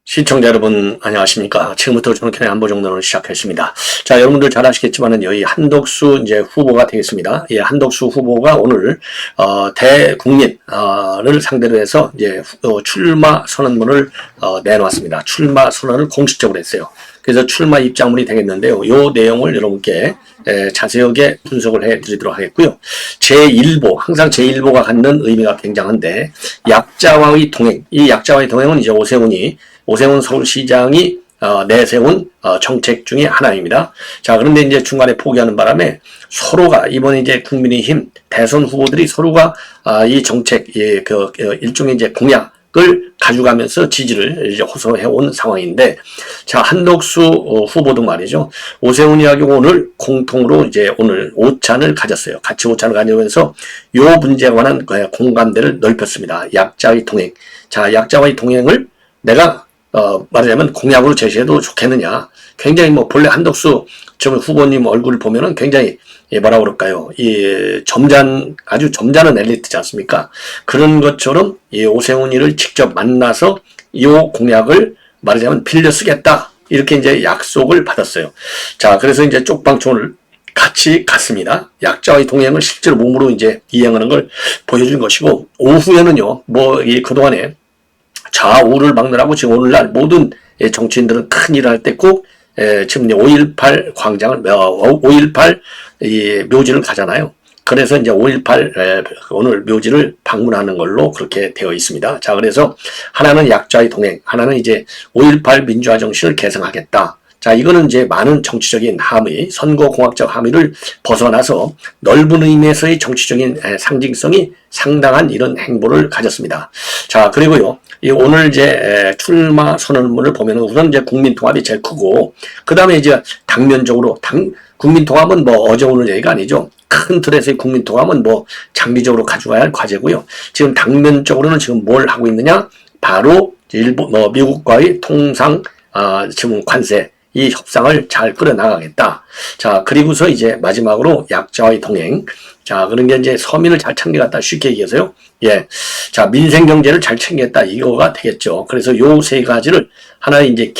시청자 여러분 안녕하십니까. 지금부터 정권의 안보정론을 시작했습니다. 자, 여러분들 잘 아시겠지만은 여기 한덕수 이제 후보가 되겠습니다. 예, 한덕수 후보가 오늘 대국민을 상대로 해서 이제 출마 선언문을 내놓았습니다. 출마 선언을 공식적으로 했어요. 그래서 출마 입장문이 되겠는데요. 요 내용을 여러분께 자세하게 분석을 해드리도록 하겠고요. 제1보, 항상 제1보가 갖는 의미가 굉장한데, 약자와의 동행, 이 약자와의 동행은 이제 오세훈 서울시장이 내세운 정책 중에 하나입니다. 자, 그런데 이제 중간에 포기하는 바람에 서로가 이번에 이제 국민의힘 대선 후보들이 서로가 이 정책, 일종의 이제 공약을 가져가면서 지지를 이제 호소해 온 상황인데, 자, 한덕수 후보도 말이죠. 오세훈이하고 오늘 공통으로 이제 오늘 오찬을 가졌어요. 같이 오찬을 가지면서 요 문제에 관한 공감대를 넓혔습니다. 약자의 동행. 자, 약자와의 동행을 내가 말하자면 공약으로 제시해도 좋겠느냐. 굉장히 본래 한덕수 후보님 얼굴을 보면은 굉장히 뭐라 그럴까요? 아주 점잖은 엘리트지 않습니까? 그런 것처럼 이 오세훈이를 직접 만나서 이 공약을 말하자면 빌려 쓰겠다. 이렇게 이제 약속을 받았어요. 자, 그래서 이제 쪽방촌을 같이 갔습니다. 약자와의 동행을 실제로 몸으로 이제 이행하는 걸 보여준 것이고, 오후에는요, 그동안에 좌우를 막느라고 지금 오늘날 모든 정치인들은 큰 일을 할 때 꼭 지금 5.18 광장을 5.18 묘지를 가잖아요. 그래서 이제 5.18 오늘 묘지를 방문하는 걸로 그렇게 되어 있습니다. 자, 그래서 하나는 약자의 동행, 하나는 이제 5.18 민주화 정신을 계승하겠다. 자, 이거는 이제 많은 정치적인 함의, 선거공학적 함의를 벗어나서 넓은 의미에서의 정치적인 상징성이 상당한 이런 행보를 가졌습니다. 자, 그리고요, 오늘 이제 출마 선언문을 보면은 우선 이제 국민통합이 제일 크고, 그 다음에 이제 당면적으로, 국민통합은 어제 오늘 얘기가 아니죠. 큰 틀에서의 국민통합은 장기적으로 가져가야 할 과제고요. 지금 당면적으로는 지금 뭘 하고 있느냐? 바로 미국과의 통상, 지금 관세, 이 협상을 잘 끌어나가겠다. 자, 그리고서 이제 마지막으로 약자와의 동행. 자, 그런 게 이제 서민을 잘 챙겨갔다. 쉽게 얘기해서요. 예. 자, 민생 경제를 잘 챙겼다. 이거가 되겠죠. 그래서 요 세 가지를 하나의 이제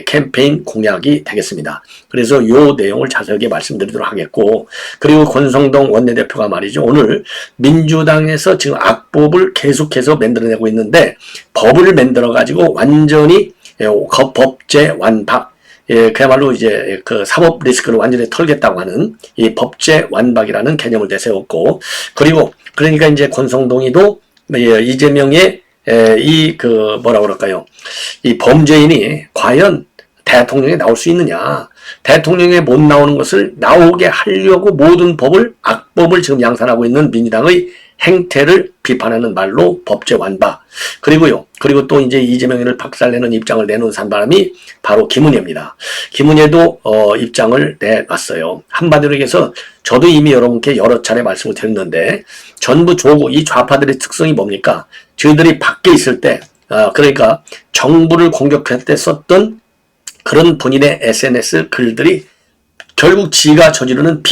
캠페인 공약이 되겠습니다. 그래서 요 내용을 자세하게 말씀드리도록 하겠고, 그리고 권성동 원내대표가 말이죠. 오늘 민주당에서 지금 악법을 계속해서 만들어내고 있는데, 법을 만들어가지고 완전히 법제 완박, 그야말로 이제 그 사법 리스크를 완전히 털겠다고 하는 이 법제 완박이라는 개념을 내세웠고, 그리고 그러니까 이제 권성동이도 이재명의 뭐라 그럴까요? 이 범죄인이 과연 대통령에 나올 수 있느냐. 대통령에 못 나오는 것을 나오게 하려고 모든 악법을 지금 양산하고 있는 민주당의 행태를 비판하는 말로 법제 완박. 그리고 또 이제 이재명을 박살내는 입장을 내놓은 사람이 바로 김은혜입니다. 김은혜도 입장을 내놨어요. 한마디로 얘기해서 저도 이미 여러분께 여러 차례 말씀을 드렸는데, 전부 이 좌파들의 특성이 뭡니까? 저희들이 밖에 있을 때, 그러니까 정부를 공격할 때 썼던 그런 본인의 SNS 글들이 결국 지가 저지르는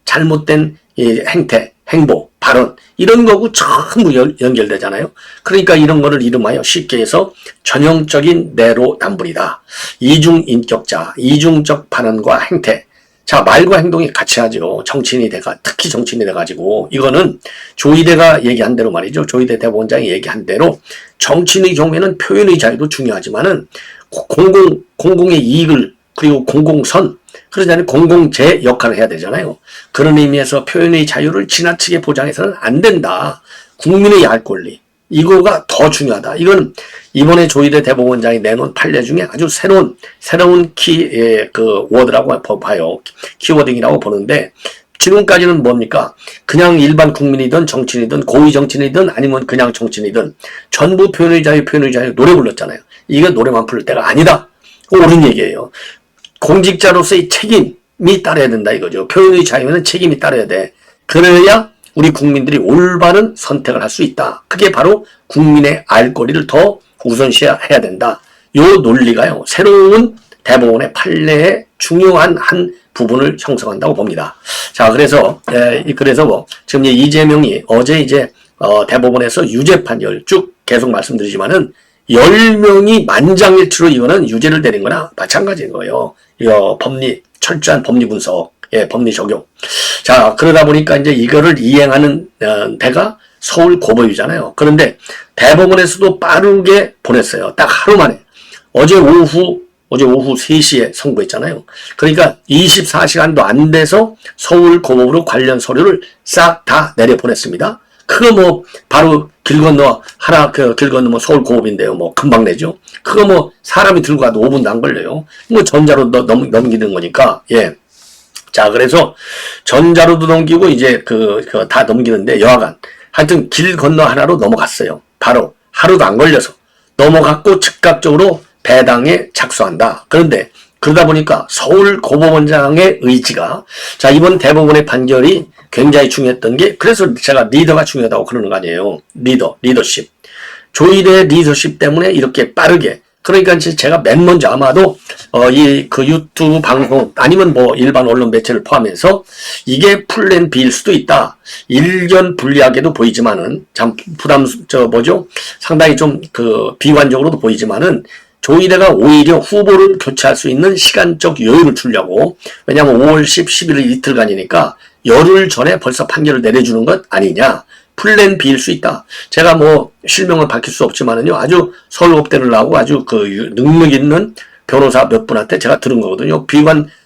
잘못된 행태, 행보, 발언, 이런 거고 전부 연결되잖아요. 그러니까 이런 거를 이름하여 쉽게 해서 전형적인 내로남불이다. 이중인격자, 이중적 발언과 행태. 자, 말과 행동이 같이 하죠. 특히 정치인이 돼가지고, 이거는 조이대가 얘기한 대로 말이죠. 조이대 대법원장이 얘기한 대로 정치인의 경우에는 표현의 자유도 중요하지만은 공공의 이익을, 그리고 공공선, 그러자니 공공재 역할을 해야 되잖아요. 그런 의미에서 표현의 자유를 지나치게 보장해서는 안 된다. 국민의 알 권리, 이거가 더 중요하다. 이건 이번에 조이대 대법원장이 내놓은 판례 중에 아주 새로운 워드라고 봐요. 키워딩이라고 보는데, 지금까지는 뭡니까? 그냥 일반 국민이든 정치인이든 고위 정치인이든 아니면 그냥 정치인이든 전부 표현의 자유 노래 불렀잖아요. 이거 노래만 부를 때가 아니다. 옳은 얘기예요. 공직자로서의 책임이 따라야 된다 이거죠. 표현의 자유는 책임이 따라야 돼. 그래야 우리 국민들이 올바른 선택을 할 수 있다. 그게 바로 국민의 알 권리를 더 우선시해야 된다. 요 논리가요, 새로운 대법원의 판례의 중요한 한 부분을 형성한다고 봅니다. 자, 그래서 지금 이재명이 어제 대법원에서 유죄 판결 쭉 계속 말씀드리지만은 10명이 만장일치로 이거는 유죄를 내린 거나 마찬가지인 거예요. 이거 철저한 법리 분석, 법리 적용. 자, 그러다 보니까 이제 이거를 이행하는 데가 서울 고법이잖아요. 그런데 대법원에서도 빠르게 보냈어요. 딱 하루 만에. 어제 오후 3시에 선고했잖아요. 그러니까 24시간도 안 돼서 서울 고법으로 관련 서류를 싹 다 내려보냈습니다. 그거 바로 길 건너 서울 고법인데요. 금방 내죠. 그거 사람이 들고 가도 5분도 안 걸려요. 전자로 넘기는 거니까, 예. 자, 그래서 전자로도 넘기고 이제 다 넘기는데 여하간 하여튼 길 건너 하나로 넘어갔어요. 바로 하루도 안 걸려서 넘어갔고 즉각적으로 배당에 착수한다. 그런데 그러다 보니까 서울 고법원장의 의지가, 자, 이번 대법원의 판결이 굉장히 중요했던 게, 그래서 제가 리더가 중요하다고 그러는 거 아니에요. 리더십. 조희대 리더십 때문에 이렇게 빠르게, 그러니까 제가 맨 먼저 아마도 유튜브 방송 아니면 일반 언론 매체를 포함해서 이게 플랜 B일 수도 있다. 일견 불리하게도 보이지만은 참 상당히 좀 비관적으로도 보이지만은 조희대가 오히려 후보를 교체할 수 있는 시간적 여유를 주려고, 왜냐하면 5월 10, 11일 이틀간이니까 열흘 전에 벌써 판결을 내려주는 것 아니냐. 플랜 B일 수 있다. 제가 실명을 밝힐 수 없지만은요, 아주 서울법대를 나오고 아주 능력 있는 변호사 몇 분한테 제가 들은 거거든요.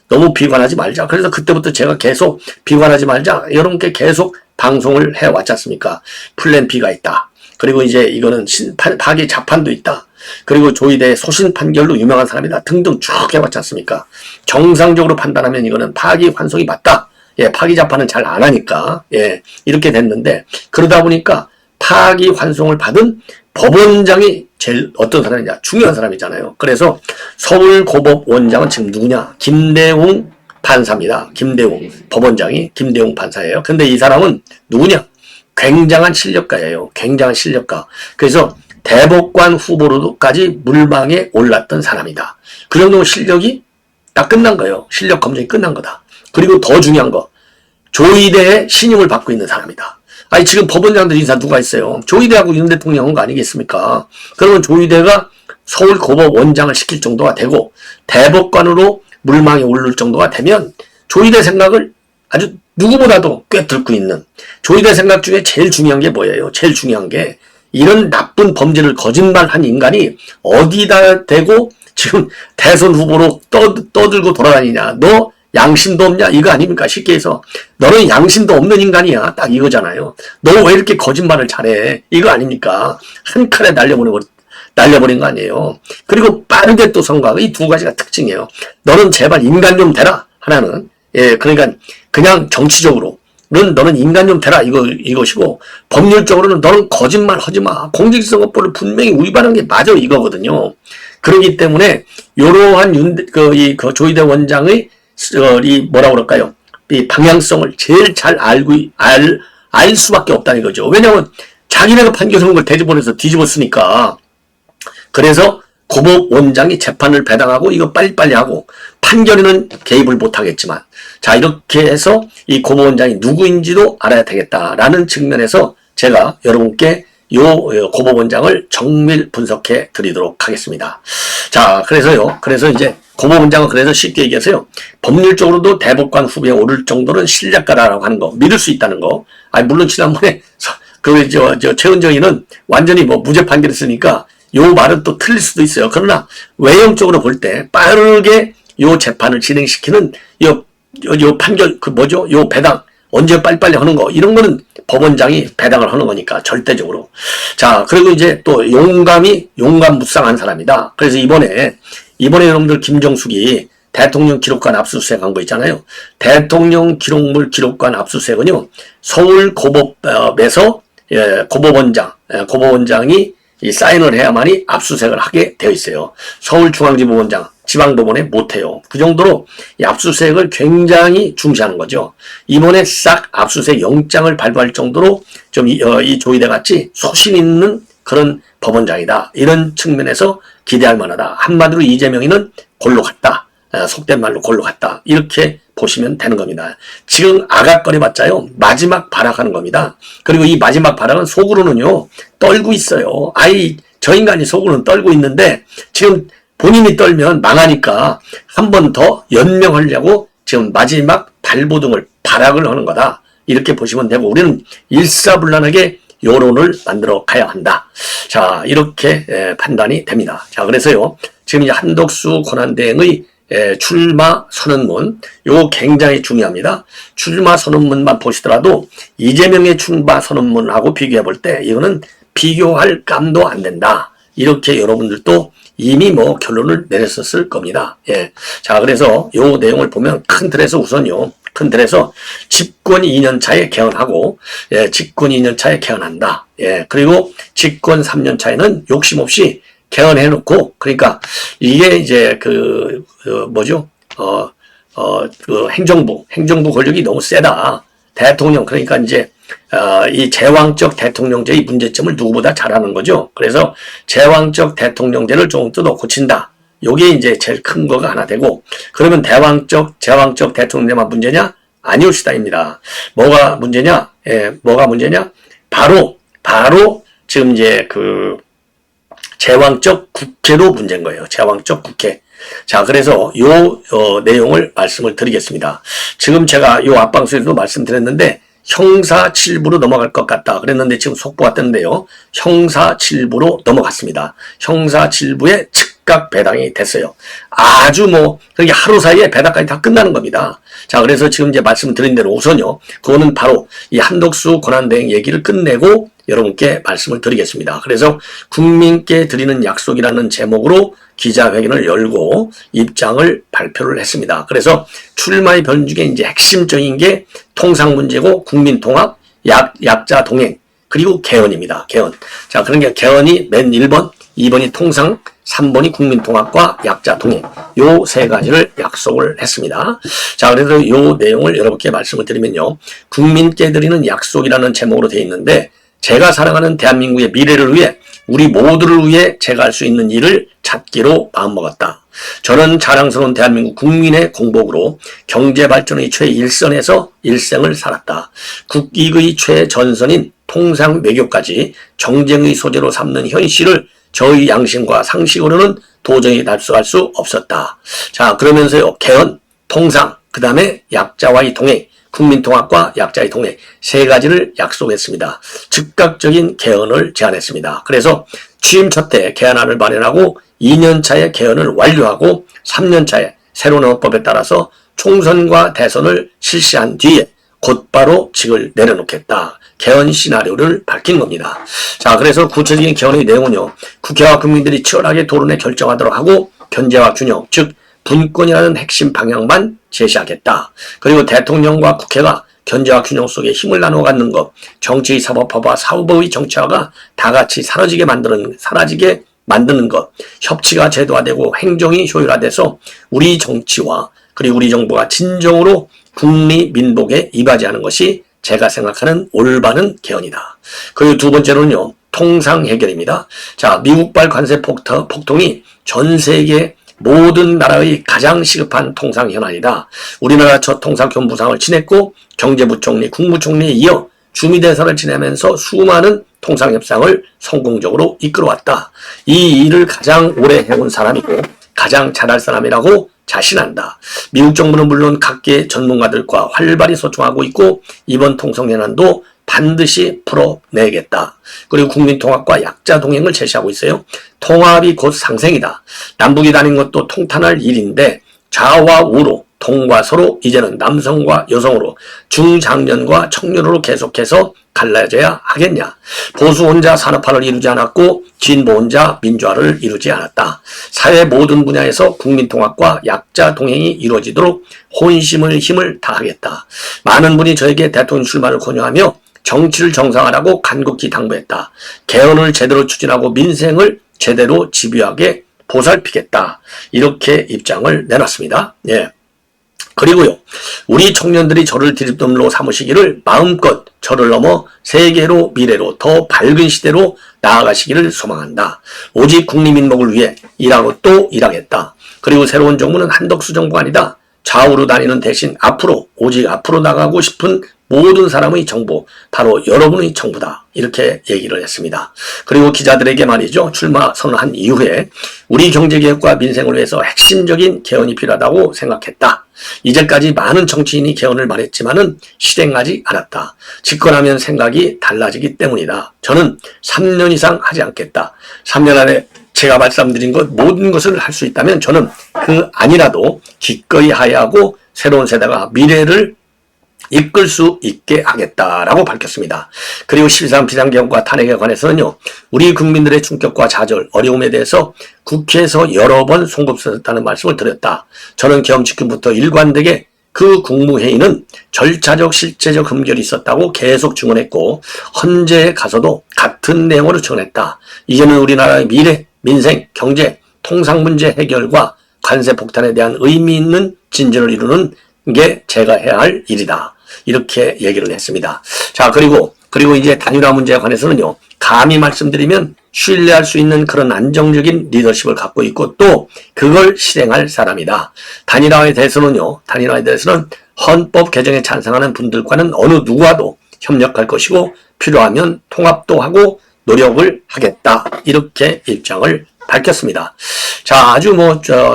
너무 비관하지 말자. 그래서 그때부터 제가 계속 비관하지 말자. 여러분께 계속 방송을 해왔지 않습니까? 플랜 B가 있다. 그리고 이제 이거는 파기 자판도 있다. 그리고 조희대의 소신 판결로 유명한 사람이다. 등등 쭉 해왔지 않습니까? 정상적으로 판단하면 이거는 파기 환송이 맞다. 예, 파기 자판은 잘 안 하니까, 예, 이렇게 됐는데, 그러다 보니까 파기 환송을 받은 법원장이 제일 어떤 사람이냐? 중요한 사람이잖아요. 그래서 서울 고법원장은 지금 누구냐? 김대웅 판사입니다. 김대웅 법원장이 김대웅 판사예요. 근데 이 사람은 누구냐? 굉장한 실력가예요. 굉장한 실력가. 그래서 대법관 후보로까지 물망에 올랐던 사람이다. 그 정도 실력이 딱 끝난 거예요. 실력 검증이 끝난 거다. 그리고 더 중요한 거, 조희대의 신임을 받고 있는 사람이다. 아니, 지금 법원장들 인사 누가 있어요? 조희대하고 윤 대통령 한 거 아니겠습니까? 그러면 조희대가 서울 고법 원장을 시킬 정도가 되고 대법관으로 물망에 오를 정도가 되면 조희대 생각을 아주 누구보다도 꿰뚫고 있는, 조희대 생각 중에 제일 중요한 게 뭐예요? 제일 중요한 게, 이런 나쁜 범죄를 거짓말한 인간이 어디다 대고 지금 대선 후보로 떠들고 돌아다니냐? 너 양심도 없냐? 이거 아닙니까? 쉽게 해서 너는 양심도 없는 인간이야. 딱 이거잖아요. 너 왜 이렇게 거짓말을 잘해? 이거 아닙니까? 한 칼에 날려버린 거 아니에요. 그리고 빠르게 또 선거하고, 이 두 가지가 특징이에요. 너는 제발 인간 좀 되라. 하나는, 예, 그러니까 그냥 정치적으로 너는 인간 좀 되라 이것이고, 법률적으로는 너는 거짓말 하지 마. 공직선거법을 분명히 위반한 게 맞아 이거거든요. 그렇기 때문에 이러한 조희대 원장의 뭐라 그럴까요? 이 방향성을 제일 잘 알 수밖에 없다는 거죠. 왜냐하면 자기네가 판결한 걸 대집어내서 뒤집었으니까. 그래서 고법원장이 재판을 배당하고 이거 빨리빨리 하고, 판결에는 개입을 못하겠지만, 자, 이렇게 해서 이 고법원장이 누구인지도 알아야 되겠다라는 측면에서 제가 여러분께 고법원장을 정밀 분석해 드리도록 하겠습니다. 자, 그래서 이제 고법원장은 그래서 쉽게 얘기해서요, 법률적으로도 대법관 후보에 오를 정도는 실력가라고 하는 거, 믿을 수 있다는 거. 아니, 물론 지난번에 최은정이는 완전히 무죄 판결했으니까 요 말은 또 틀릴 수도 있어요. 그러나 외형적으로 볼 때 빠르게 요 재판을 진행시키는 요 판결, 요 배당, 언제 빨리빨리 하는 거, 이런 거는 법원장이 배당을 하는 거니까, 절대적으로. 자, 그리고 이제 또 용감무쌍한 사람이다. 그래서 이번에 여러분들 김정숙이 대통령 기록관 압수수색 한 거 있잖아요. 대통령 기록물 기록관 압수수색은요, 서울 고법에서, 고법원장이 이 사인을 해야만이 압수수색을 하게 되어 있어요. 서울중앙지법원장, 지방법원에 못해요. 그 정도로 이 압수수색을 굉장히 중시하는 거죠. 이번에 싹 압수수색 영장을 발부할 정도로 좀 이 조희대 같이 소신 있는 그런 법원장이다. 이런 측면에서 기대할 만하다. 한마디로 이재명이는 골로 갔다. 속된 말로 골로 갔다. 이렇게 보시면 되는 겁니다. 지금 아각거려봤자요, 마지막 발악하는 겁니다. 그리고 이 마지막 발악은 속으로는요, 떨고 있어요. 저 인간이 속으로는 떨고 있는데, 지금 본인이 떨면 망하니까 한 번 더 연명하려고 지금 마지막 발버둥을, 발악을 하는 거다. 이렇게 보시면 되고, 우리는 일사불란하게 여론을 만들어 가야 한다. 자, 이렇게 판단이 됩니다. 자, 그래서요, 지금 이제 한덕수 권한대행의 출마 선언문, 요거 굉장히 중요합니다. 출마 선언문만 보시더라도 이재명의 출마 선언문하고 비교해 볼 때 이거는 비교할 감도 안 된다. 이렇게 여러분들도 이미 뭐 결론을 내렸었을 겁니다. 예. 자, 그래서 요 내용을 보면 큰 틀에서 우선요, 큰 틀에서 집권 2년 차에 개헌하고, 예, 집권 2년 차에 개헌한다. 예, 그리고 집권 3년 차에는 욕심 없이 개헌해놓고, 그러니까 이게 이제 행정부 권력이 너무 세다. 대통령, 그러니까 이제 이 제왕적 대통령제의 문제점을 누구보다 잘하는 거죠. 그래서 제왕적 대통령제를 좀 뜯어 고친다. 요게 이제 제일 큰 거가 하나 되고, 그러면 제왕적 대통령제만 문제냐? 아니올시다입니다. 뭐가 문제냐? 예, 뭐가 문제냐? 바로 지금 이제 제왕적 국회도 문제인 거예요. 제왕적 국회. 자, 그래서 내용을 말씀을 드리겠습니다. 지금 제가 앞방송에서도 말씀드렸는데, 형사 7부로 넘어갈 것 같다 그랬는데 지금 속보가 떴는데요. 형사 7부로 넘어갔습니다. 형사 7부에 즉각 배당이 됐어요. 아주 그게 하루 사이에 배당까지 다 끝나는 겁니다. 자, 그래서 지금 이제 말씀드린 대로 우선요, 그거는 바로 이 한덕수 권한대행 얘기를 끝내고 여러분께 말씀을 드리겠습니다. 그래서 국민께 드리는 약속이라는 제목으로 기자회견을 열고 입장을 발표를 했습니다. 그래서 출마의 변 중에 이제 핵심적인 게 통상 문제고 국민통합, 약자 동행, 그리고 개헌입니다. 개헌. 자, 그러니까 개헌이 맨 1번, 2번이 통상, 3번이 국민통합과 약자 동행. 요 세 가지를 약속을 했습니다. 자, 그래서 요 내용을 여러분께 말씀을 드리면요, 국민께 드리는 약속이라는 제목으로 되어 있는데, 제가 사랑하는 대한민국의 미래를 위해, 우리 모두를 위해 제가 할 수 있는 일을 찾기로 마음먹었다. 저는 자랑스러운 대한민국 국민의 공복으로 경제발전의 최일선에서 일생을 살았다. 국익의 최전선인 통상 외교까지 정쟁의 소재로 삼는 현실을 저의 양심과 상식으로는 도저히 달성할 수 없었다. 자, 그러면서요, 개헌, 통상, 그 다음에 약자와의 동행, 국민통합과 약자의 동행 세 가지를 약속했습니다. 즉각적인 개헌을 제안했습니다. 그래서 취임 첫 해 개헌안을 마련하고 2년 차에 개헌을 완료하고 3년 차에 새로운 헌법에 따라서 총선과 대선을 실시한 뒤에 곧바로 직을 내려놓겠다. 개헌 시나리오를 밝힌 겁니다. 자, 그래서 구체적인 개헌의 내용은요, 국회와 국민들이 치열하게 토론해 결정하도록 하고 견제와 균형, 즉 분권이라는 핵심 방향만 제시하겠다. 그리고 대통령과 국회가 견제와 균형 속에 힘을 나누어 갖는 것, 정치의 사법화와 사법의 정치화가 다 같이 사라지게 만드는 것, 협치가 제도화되고 행정이 효율화돼서 우리 정치와 그리고 우리 정부가 진정으로 국리민복에 이바지하는 것이 제가 생각하는 올바른 개헌이다. 그리고 두 번째로는요, 통상 해결입니다. 자, 미국발 관세 폭통이 전 세계 모든 나라의 가장 시급한 통상 현안이다. 우리나라 첫 통상교부상을 지냈고 경제부총리, 국무총리에 이어 주미대사를 지내면서 수많은 통상협상을 성공적으로 이끌어왔다. 이 일을 가장 오래 해온 사람이고 가장 잘할 사람이라고 자신한다. 미국 정부는 물론 각계 전문가들과 활발히 소통하고 있고 이번 통상현안도 반드시 풀어내겠다. 그리고 국민통합과 약자 동행을 제시하고 있어요. 통합이 곧 상생이다. 남북이 다닌 것도 통탄할 일인데 좌와 우로, 동과 서로, 이제는 남성과 여성으로, 중장년과 청년으로 계속해서 갈라져야 하겠냐. 보수 혼자 산업화를 이루지 않았고 진보 혼자 민주화를 이루지 않았다. 사회 모든 분야에서 국민통합과 약자 동행이 이루어지도록 혼심을 힘을 다하겠다. 많은 분이 저에게 대통령 출마를 권유하며 정치를 정상화하라고 간곡히 당부했다. 개헌을 제대로 추진하고 민생을 제대로 집요하게 보살피겠다. 이렇게 입장을 내놨습니다. 예. 그리고요, 우리 청년들이 저를 드립돈으로 삼으시기를 마음껏 저를 넘어 세계로 미래로 더 밝은 시대로 나아가시기를 소망한다. 오직 국민민복을 위해 일하고 또 일하겠다. 그리고 새로운 정부는 한덕수 정부가 아니다. 좌우로 다니는 대신 앞으로, 오직 앞으로 나가고 싶은 모든 사람의 정부, 바로 여러분의 정부다. 이렇게 얘기를 했습니다. 그리고 기자들에게 말이죠. 출마 선언한 이후에 우리 경제개혁과 민생을 위해서 핵심적인 개헌이 필요하다고 생각했다. 이제까지 많은 정치인이 개헌을 말했지만은 실행하지 않았다. 집권하면 생각이 달라지기 때문이다. 저는 3년 이상 하지 않겠다. 3년 안에 제가 말씀드린 것 모든 것을 할 수 있다면 저는 그 아니라도 기꺼이 하야하고 새로운 세대가 미래를 이끌 수 있게 하겠다라고 밝혔습니다. 그리고 12.3 비상계엄과 탄핵에 관해서는요, 우리 국민들의 충격과 좌절, 어려움에 대해서 국회에서 여러 번 송급스럽다는 말씀을 드렸다. 저는 계엄 직후부터 일관되게 그 국무회의는 절차적 실제적 흠결이 있었다고 계속 증언했고, 헌재에 가서도 같은 내용으로 증언했다. 이제는 우리나라의 미래, 민생, 경제, 통상 문제 해결과 관세 폭탄에 대한 의미 있는 진전을 이루는 게 제가 해야 할 일이다. 이렇게 얘기를 했습니다. 자, 그리고 이제 단일화 문제에 관해서는요, 감히 말씀드리면 신뢰할 수 있는 그런 안정적인 리더십을 갖고 있고 또 그걸 실행할 사람이다. 단일화에 대해서는 헌법 개정에 찬성하는 분들과는 어느 누구와도 협력할 것이고 필요하면 통합도 하고 노력을 하겠다. 이렇게 입장을 밝혔습니다. 자, 아주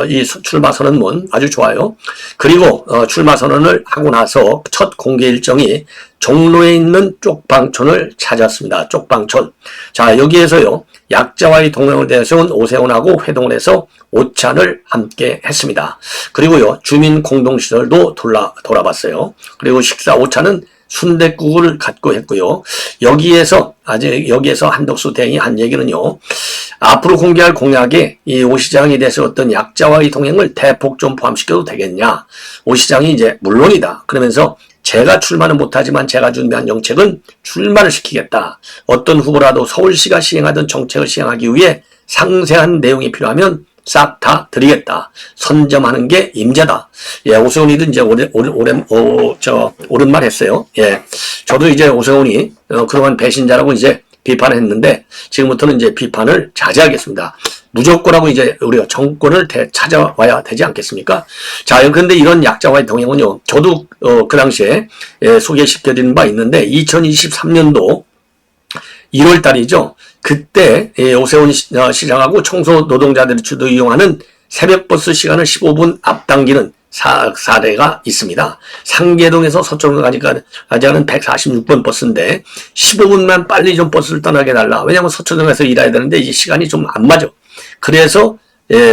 이 출마 선언문 아주 좋아요. 그리고 출마 선언을 하고 나서 첫 공개 일정이 종로에 있는 쪽방촌을 찾았습니다. 쪽방촌. 자, 여기에서요, 약자와의 동행을 내세운 오세훈하고 회동을 해서 오찬을 함께 했습니다. 그리고요, 주민 공동시설도 돌아봤어요. 그리고 식사 오찬은 순댓국을 갖고 했고요. 여기에서 한덕수 대행이 한 얘기는요, 앞으로 공개할 공약에 이 오 시장이 대해서 어떤 약자와의 동행을 대폭 좀 포함시켜도 되겠냐. 오 시장이 이제 물론이다. 그러면서 제가 출마는 못하지만 제가 준비한 정책은 출마를 시키겠다. 어떤 후보라도 서울시가 시행하던 정책을 시행하기 위해 상세한 내용이 필요하면 싹 다 드리겠다. 선점하는 게 임자다. 예, 오세훈이도 이제 옳은 말 했어요. 예. 저도 이제 오세훈이, 그동안 배신자라고 이제 비판을 했는데, 지금부터는 이제 비판을 자제하겠습니다. 무조건하고 이제 우리가 정권을 찾아와야 되지 않겠습니까? 자, 그런데 이런 약자와의 동행은요, 저도, 그 당시에, 소개시켜드린 바 있는데, 2023년도 1월 달이죠. 그때 오세훈 시장하고 청소 노동자들이 주도 이용하는 새벽버스 시간을 15분 앞당기는 사례가 있습니다. 상계동에서 서초로 가지 가는 146번 버스인데 15분만 빨리 좀 버스를 떠나게 해달라. 왜냐하면 서초동에서 일해야 되는데 이 시간이 좀 안 맞아. 그래서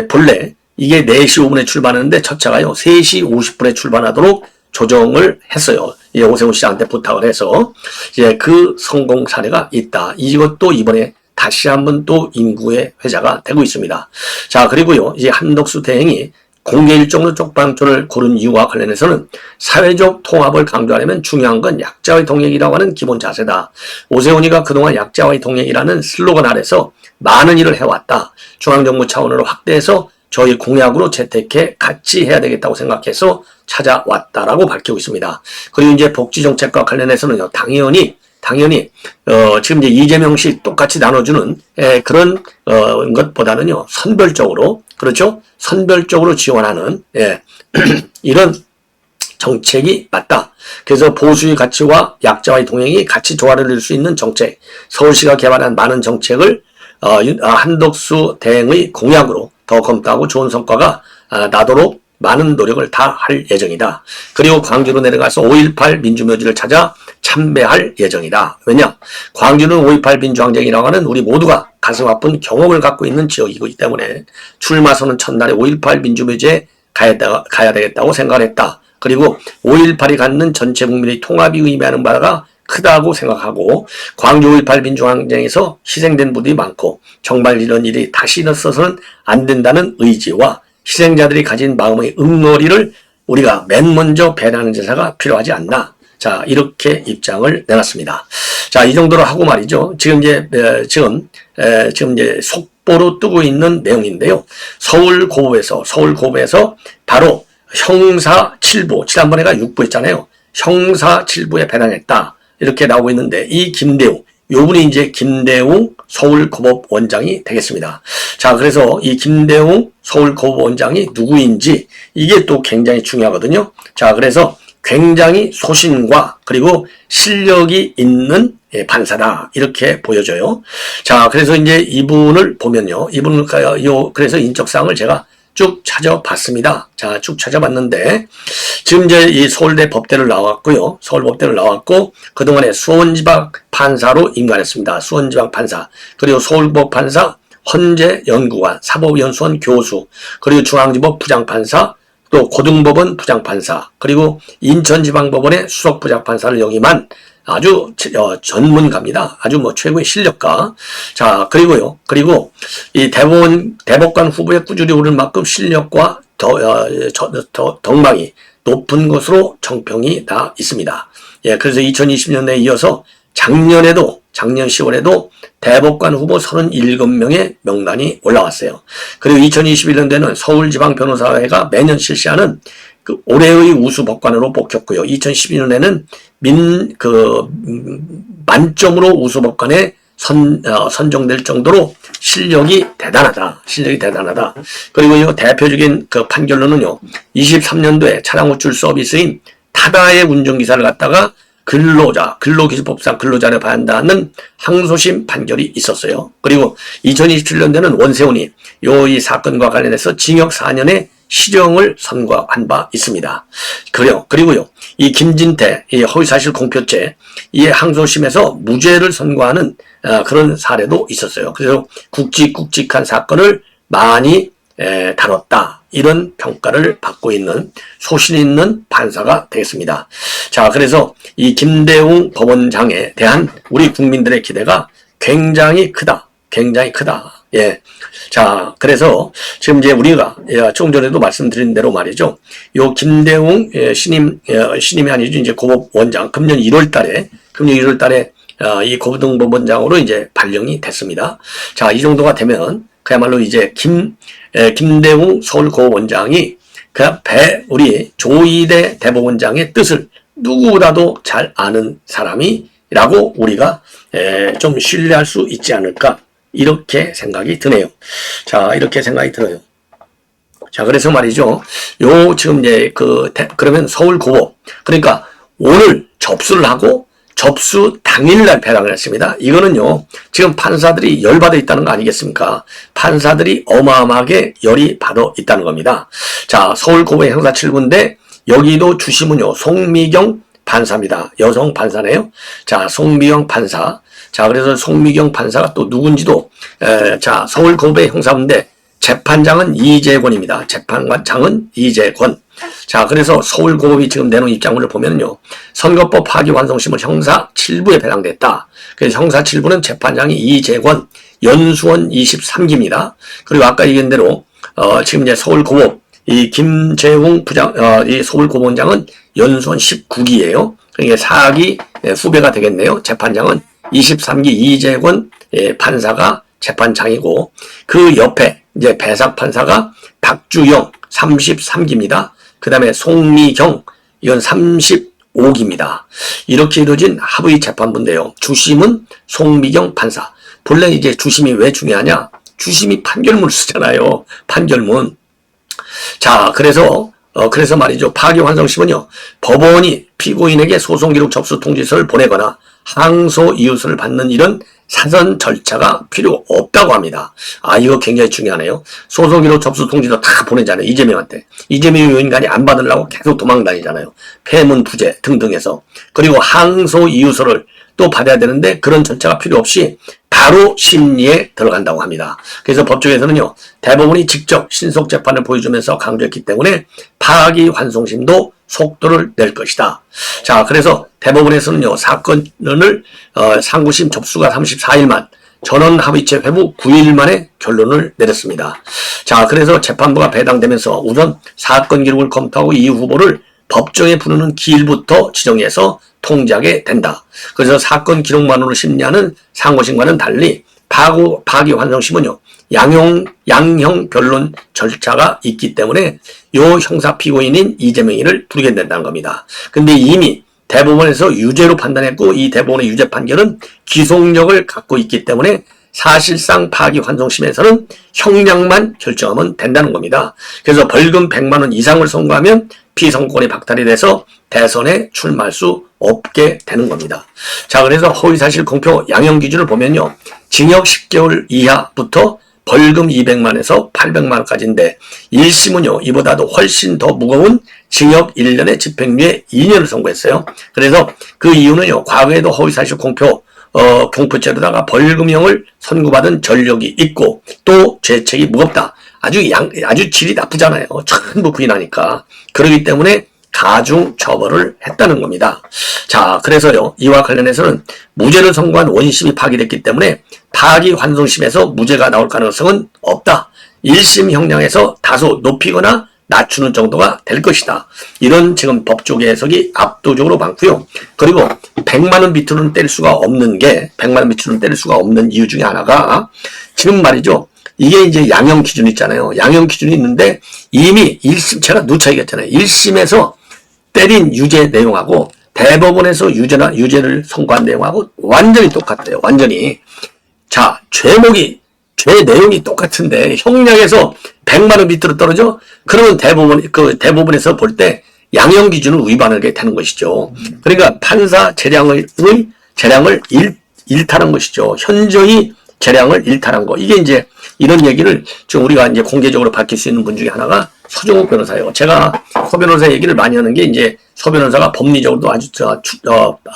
본래 이게 4시 5분에 출발하는데 첫 차가요 3시 50분에 출발하도록 조정을 했어요. 오세훈 씨한테 부탁을 해서 이제 그 성공 사례가 있다. 이것도 이번에 다시 한번 또 인구의 회자가 되고 있습니다. 자, 그리고요, 이제 한덕수 대행이 공개 일정으로 쪽방촌을 고른 이유와 관련해서는 사회적 통합을 강조하려면 중요한 건 약자와의 동행이라고 하는 기본 자세다. 오세훈이가 그동안 약자와의 동행이라는 슬로건 아래서 많은 일을 해왔다. 중앙정부 차원으로 확대해서 저희 공약으로 채택해 같이 해야 되겠다고 생각해서 찾아왔다라고 밝히고 있습니다. 그리고 이제 복지정책과 관련해서는요, 당연히 지금 이제 이재명 씨 똑같이 나눠주는 그런 것보다는요, 선별적으로, 그렇죠? 선별적으로 지원하는 이런 정책이 맞다. 그래서 보수의 가치와 약자와의 동행이 같이 조화를 이룰 수 있는 정책, 서울시가 개발한 많은 정책을 한덕수 대행의 공약으로 더 검토하고 좋은 성과가 나도록 많은 노력을 다 할 예정이다. 그리고 광주로 내려가서 5.18 민주묘지를 찾아 참배할 예정이다. 왜냐? 광주는 5.18 민주항쟁이라고 하는 우리 모두가 가슴 아픈 경험을 갖고 있는 지역이기 때문에 출마 선언 첫날에 5.18 민주묘지에 가야 되겠다고 생각을 했다. 그리고 5.18이 갖는 전체 국민의 통합이 의미하는 바가 크다고 생각하고 광주 5.18 민주항쟁에서 희생된 분들이 많고 정말 이런 일이 다시 일어서서는 안 된다는 의지와 희생자들이 가진 마음의 응어리를 우리가 맨 먼저 배려하는 제사가 필요하지 않나. 자, 이렇게 입장을 내놨습니다. 자, 이 정도로 하고 말이죠. 지금 이제 속보로 뜨고 있는 내용인데요. 서울 고부에서 바로 형사 7부, 지난번에가 6부 했잖아요. 형사 7부에 배당했다. 이렇게 나오고 있는데, 이 김대웅, 요분이 이제 김대웅 서울고법원장이 되겠습니다. 자, 그래서 이 김대웅 서울고법원장이 누구인지 이게 또 굉장히 중요하거든요. 자, 그래서 굉장히 소신과 그리고 실력이 있는 판사다. 이렇게 보여져요. 자, 그래서 이제 이분을 보면요. 그래서 인적사항을 제가 쭉 찾아봤습니다. 자, 쭉 찾아봤는데, 지금 이제 이 서울대 법대를 나왔고요. 서울법대를 나왔고, 그동안에 수원지방 판사로 임관했습니다. 수원지방 판사. 그리고 서울법 판사, 헌재연구관, 사법연수원 교수, 그리고 중앙지법 부장판사, 또 고등법원 부장판사, 그리고 인천지방법원의 수석부장판사를 역임한 아주 전문가입니다. 아주 뭐 최고의 실력가. 자, 그리고 이 대법관 후보에 꾸준히 오를 만큼 실력과 덕망이 높은 것으로 정평이 다 있습니다. 예, 그래서 2020년에 이어서 작년 10월에도 대법관 후보 37명의 명단이 올라왔어요. 그리고 2021년도에는 서울지방변호사회가 매년 실시하는 그 올해의 우수 법관으로 뽑혔고요. 2012년에는 만점으로 우수 법관에 선정될 정도로 실력이 대단하다. 그리고 이 대표적인 그 판결로는요. 23년도에 차량 호출 서비스인 타다의 운전기사를 갖다가 근로기준법상 근로자를 반다는 항소심 판결이 있었어요. 그리고 2027년도에는 원세훈이 이 사건과 관련해서 징역 4년의 실형을 선고한 바 있습니다. 그리고요, 이 김진태, 이 허위사실 공표죄, 이 항소심에서 무죄를 선고하는 그런 사례도 있었어요. 그래서 굵직굵직한 사건을 많이 다뤘다. 이런 평가를 받고 있는 소신 있는 판사가 되겠습니다. 자, 그래서 이 김대웅 법원장에 대한 우리 국민들의 기대가 굉장히 크다. 예. 자, 그래서 지금 이제 우리가 조금 전에도 말씀드린 대로 말이죠. 요 김대웅 신임이 아니죠. 이제 고법원장 금년 1월 달에 이 고등법원장으로 이제 발령이 됐습니다. 자, 이 정도가 되면 그야말로 이제 김대웅 서울고법원장이 우리 조희대 대법원장의 뜻을 누구보다도 잘 아는 사람이라고 우리가 좀 신뢰할 수 있지 않을까. 이렇게 생각이 드네요. 자, 이렇게 생각이 들어요. 자, 그래서 말이죠. 지금 이제 그러면 서울고법. 그러니까 오늘 접수를 하고 접수 당일날 배당을 했습니다. 이거는요, 지금 판사들이 열받아 있다는 거 아니겠습니까? 판사들이 어마어마하게 열이 받아 있다는 겁니다. 자, 서울고법 형사 7부인데, 여기도 주심은요, 송미경 판사입니다. 여성 판사네요. 자, 송미경 판사. 자, 그래서 송미경 판사가 또 누군지도, 자, 서울고법의 형사인데, 재판장은 이재권입니다. 재판장은 이재권. 자, 그래서 서울고법이 지금 내놓은 입장문을 보면요. 선거법 파기환송심은 형사 7부에 배당됐다. 그래서 형사 7부는 재판장이 이재권, 연수원 23기입니다. 그리고 아까 얘기한 대로, 지금 이제 서울고법, 이 김재웅 이 서울고법원장은 연수원 19기예요. 그러니까 4기 후배가 되겠네요. 재판장은 23기 이재권 판사가 재판장이고, 그 옆에 이제 배석 판사가 박주영 33기입니다. 그 다음에 송미경, 이건 35기입니다. 이렇게 이루어진 합의 재판부인데요. 주심은 송미경 판사. 본래 이제 주심이 왜 중요하냐? 주심이 판결문을 쓰잖아요. 판결문. 자, 그래서 말이죠. 파기환송심은요, 법원이 피고인에게 소송기록 접수 통지서를 보내거나 항소 이유서를 받는 이런 사전 절차가 필요 없다고 합니다. 아, 이거 굉장히 중요하네요. 소송기록 접수 통지서 다 보내잖아요. 이재명한테. 이재명 의원관이 안 받으려고 계속 도망다니잖아요. 폐문 부재 등등해서. 그리고 항소 이유서를 또 받아야 되는데 그런 절차가 필요 없이 바로 심리에 들어간다고 합니다. 그래서 법조계에서는요, 대법원이 직접 신속재판을 보여주면서 강조했기 때문에 파기환송심도 속도를 낼 것이다. 자, 그래서 대법원에서는요, 사건을 상고심 접수가 34일만, 전원합의체 회부 9일 만에 결론을 내렸습니다. 자, 그래서 재판부가 배당되면서 우선 사건 기록을 검토하고 이 후보를 법정에 부르는 기일부터 지정해서 통지하게 된다. 그래서 사건 기록만으로 심리하는 상고심과는 달리 파기환송심은요, 양형 변론 절차가 있기 때문에 요 형사 피고인인 이재명이를 부르게 된다는 겁니다. 근데 이미 대법원에서 유죄로 판단했고 이 대법원의 유죄 판결은 기속력을 갖고 있기 때문에 사실상 파기환송심에서는 형량만 결정하면 된다는 겁니다. 그래서 벌금 100만 원 이상을 선고하면 피선거권이 박탈이 돼서 대선에 출마할 수 없게 되는 겁니다. 자, 그래서 허위사실 공표 양형 기준을 보면요. 징역 10개월 이하부터 벌금 200만에서 800만원까지인데 1심은요. 이보다도 훨씬 더 무거운 징역 1년에 집행유예 2년을 선고했어요. 그래서 그 이유는요. 과거에도 허위사실 공표죄로다가 벌금형을 선고받은 전력이 있고 또 죄책이 무겁다. 아주 질이 나쁘잖아요. 전부 부인하니까. 그렇기 때문에 가중 처벌을 했다는 겁니다. 자, 그래서요. 이와 관련해서는 무죄를 선고한 원심이 파기됐기 때문에 파기환송심에서 무죄가 나올 가능성은 없다. 1심 형량에서 다소 높이거나 낮추는 정도가 될 것이다. 이런 지금 법조계 해석이 압도적으로 많고요. 그리고 100만 원 밑으로는 뗄 수가 없는 게 100만 원 밑으로는 뗄 수가 없는 이유 중에 하나가 지금 말이죠. 이게 이제 양형 기준이 있잖아요. 양형 기준이 있는데 이미 1심 제가 누차 얘기했잖아요. 1심에서 때린 유죄 내용하고 대법원에서 유죄를 선고한 내용하고 완전히 똑같아요. 완전히. 자, 죄 내용이 똑같은데 형량에서 100만 원 밑으로 떨어져? 그러면 대법원에서 볼 때 양형 기준을 위반하게 되는 것이죠. 그러니까 판사 재량을 일탈한 것이죠. 현저히 재량을 일탈한 거. 이게 이제 이런 얘기를 지금 우리가 이제 공개적으로 밝힐 수 있는 분 중에 하나가 서정욱 변호사예요. 제가 서 변호사 얘기를 많이 하는 게 이제 서 변호사가 법리적으로도 아주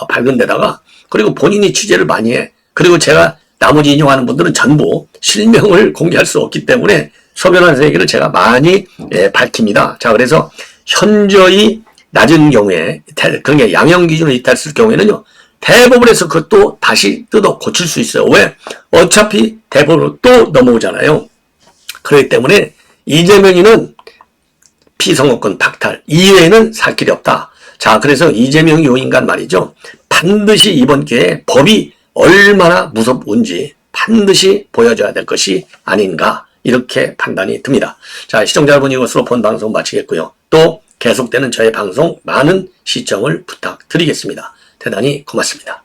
밝은 데다가 그리고 본인이 취재를 많이 해. 그리고 제가 나머지 인용하는 분들은 전부 실명을 공개할 수 없기 때문에 서 변호사 얘기를 제가 많이 밝힙니다. 자, 그래서 현저히 낮은 경우에 그런 게 양형 기준을 이탈했을 경우에는요. 대법원에서 그것도 다시 뜯어 고칠 수 있어요. 왜? 어차피 대법원으로 또 넘어오잖아요. 그렇기 때문에 이재명이는 피선거권 박탈 이외에는 살 길이 없다. 자, 그래서 이재명이 요 인간 말이죠. 반드시 이번 기회에 법이 얼마나 무섭운지 반드시 보여줘야 될 것이 아닌가 이렇게 판단이 듭니다. 자, 시청자 여러분 이것으로 본 방송 마치겠고요. 또 계속되는 저의 방송 많은 시청을 부탁드리겠습니다. 대단히 고맙습니다.